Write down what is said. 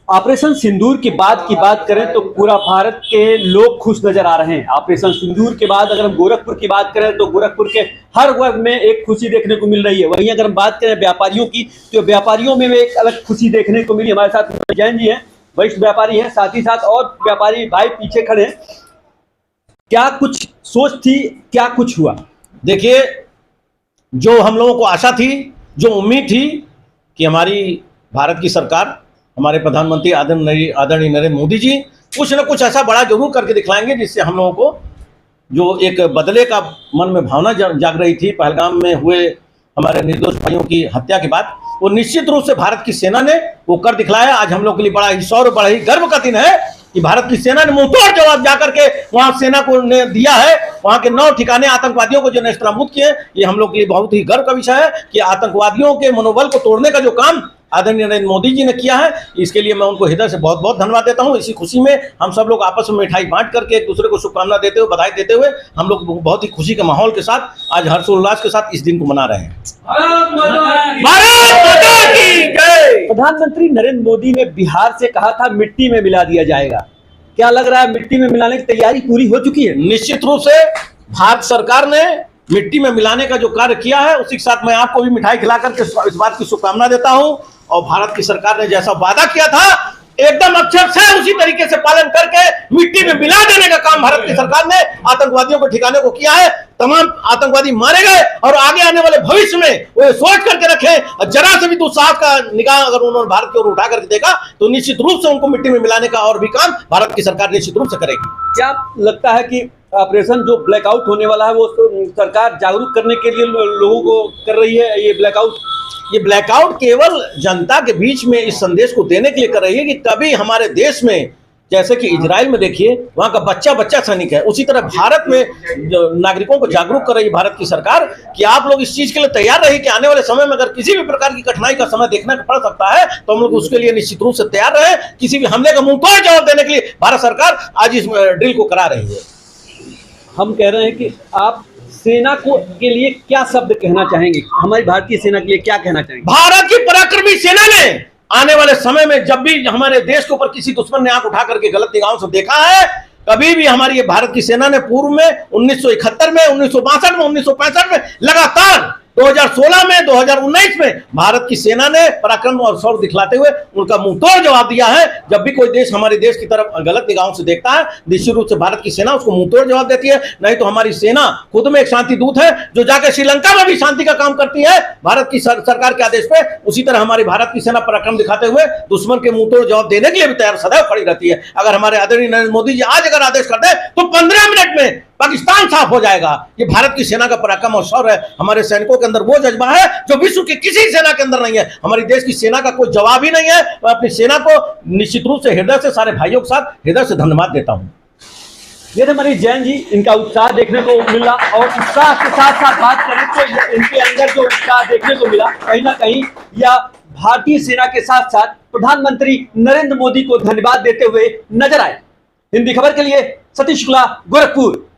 Operation सिंदूर के बाद की बात करें तो पूरा भारत के लोग खुश नजर आ रहे हैं। ऑपरेशन सिंदूर के बाद अगर हम गोरखपुर की बात करें तो गोरखपुर के हर वर्ग में एक खुशी देखने को मिल रही है। वहीं अगर हम बात करें व्यापारियों की तो व्यापारियों में भी एक अलग खुशी देखने को मिली। हमारे साथ जैन जी हैं, वरिष्ठ व्यापारी हैं, साथ ही साथ और व्यापारी भाई पीछे खड़े हैं। क्या कुछ सोच थी, क्या कुछ हुआ? देखिए, जो हम लोगों को आशा थी, जो उम्मीद थी कि हमारी भारत की सरकार, हमारे प्रधानमंत्री आदरणीय नरेंद्र मोदी जी कुछ न कुछ ऐसा बड़ा जरूर करके दिखलाएंगे जिससे हम लोगों को जो एक बदले का मन में भावना जाग रही थी पहलगाम में हुए हमारे निर्दोष भाइयों की हत्या के बाद, वो निश्चित रूप से भारत की सेना ने वो कर दिखलाया। आज हम लोग के लिए बड़ा ही सौर, बड़ा ही गर्व का दिन है कि भारत की सेना ने मुंहतोड़ जवाब जाकर के वहां सेना को ने दिया है। वहां के 9 ठिकाने आतंकवादियों को जो नेस्तनाबूद किए, ये हम लोग के लिए बहुत ही गर्व का विषय है कि आतंकवादियों के मनोबल को तोड़ने का जो काम आदरणीय नरेंद्र मोदी जी ने किया है, इसके लिए मैं उनको हृदय से बहुत बहुत धन्यवाद देता हूं। इसी खुशी में हम सब लोग आपस में मिठाई बांट करके एक दूसरे को शुभकामना देते हुए, बधाई देते हुए हम लोग बहुत ही खुशी के माहौल के साथ आज हर्षोल्लास के साथ इस दिन को मना रहे हैं। प्रधानमंत्री नरेंद्र मोदी ने बिहार से कहा था मिट्टी में मिला दिया जाएगा। क्या लग रहा है मिट्टी में मिलाने की तैयारी पूरी हो चुकी है? निश्चित रूप से भारत सरकार ने मिट्टी में मिलाने का जो कार्य किया है, उसी के साथ मैं आपको भी मिठाई खिला करके इस बात की शुभकामना देता हूं। और भारत की सरकार ने जैसा वादा किया था, एकदम अक्षर से उसी तरीके से पालन करके मिट्टी में मिला देने का काम भारत की सरकार ने आतंकवादियों को ठिकाने को किया है। तमाम आतंकवादी मारे गए और आगे आने वाले भविष्य में वो सोच करके रखे, जरा से भी दुस्साहस का निगाह अगर उन्होंने भारत की ओर उठा करके देखा तो निश्चित रूप से उनको मिट्टी में मिलाने का और भी काम भारत की सरकार निश्चित रूप से करेगी। क्या लगता है कि ऑपरेशन जो ब्लैकआउट होने वाला है वो सरकार जागरूक करने के लिए लोगों को कर रही है? ये ब्लैकआउट केवल जनता के बीच में इस संदेश को देने के लिए कर रही है कि कभी हमारे देश में, जैसे कि इजराइल में देखिए वहां का बच्चा बच्चा सैनिक है, उसी तरह भारत में नागरिकों को जागरूक कर रही है भारत की सरकार कि आप लोग इस चीज के लिए तैयार रहिए कि आने वाले समय में अगर किसी भी प्रकार की कठिनाई का समय देखना पड़ सकता है तो हम लोग उसके लिए निश्चित रूप से तैयार रहे। किसी भी हमले का मुंहतोड़ जवाब देने के लिए भारत सरकार आज इस ड्रिल को करा रही है। हम कह रहे हैं कि आप सेना को के लिए क्या शब्द कहना चाहेंगे? हमारी भारतीय सेना के लिए क्या कहना चाहेंगे? भारत की पराक्रमी सेना ने आने वाले समय में जब भी हमारे देश के ऊपर किसी दुश्मन ने आंख उठा करके गलत निगाहों से देखा है, कभी भी हमारी ये भारत की सेना ने पूर्व में 1971 में, 1962 में, 1965 में, लगातार 2016 में, 2019 में भारत की सेना ने पराक्रम और शौर्य दिखलाते हुए उनका मुंहतोड़ जवाब दिया है। जब भी कोई देश हमारे देश की तरफ गलत निगाहों से देखता है, निश्चित रूप से भारत की सेना उसको मुंहतोड़ जवाब देती है। नहीं तो हमारी सेना खुद में एक शांति दूत है जो जाकर श्रीलंका में भी शांति का काम करती है भारत की सरकार के आदेश पे। उसी तरह हमारी भारत की सेना पराक्रम दिखाते हुए दुश्मन के मुंहतोड़ जवाब देने के लिए भी तैयार सदैव खड़ी रहती है। अगर हमारे आदरणीय नरेंद्र मोदी जी आज अगर आदेश करते हैं तो 15 मिनट में पाकिस्तान साफ हो जाएगा। ये भारत की सेना का पराक्रम और शौर्य है। हमारे सैनिकों के अंदर वो जज्बा है जो विश्व की किसी सेना के अंदर नहीं है। हमारी देश की सेना का कोई जवाब ही नहीं है। मैं अपनी सेना को निश्चित रूप से हृदय से, सारे भाइयों के साथ हृदय से धन्यवाद देता हूं। ये थे मनीष जैन जी, इनका उत्साह देखने को मिला और उत्साह के साथ साथ बात करें तो इनके अंदर जो उत्साह देखने को मिला कहीं ना कहीं या भारतीय सेना के साथ साथ प्रधानमंत्री नरेंद्र मोदी को धन्यवाद देते हुए नजर आए। हिंदी खबर के लिए सतीश शुक्ला, गोरखपुर।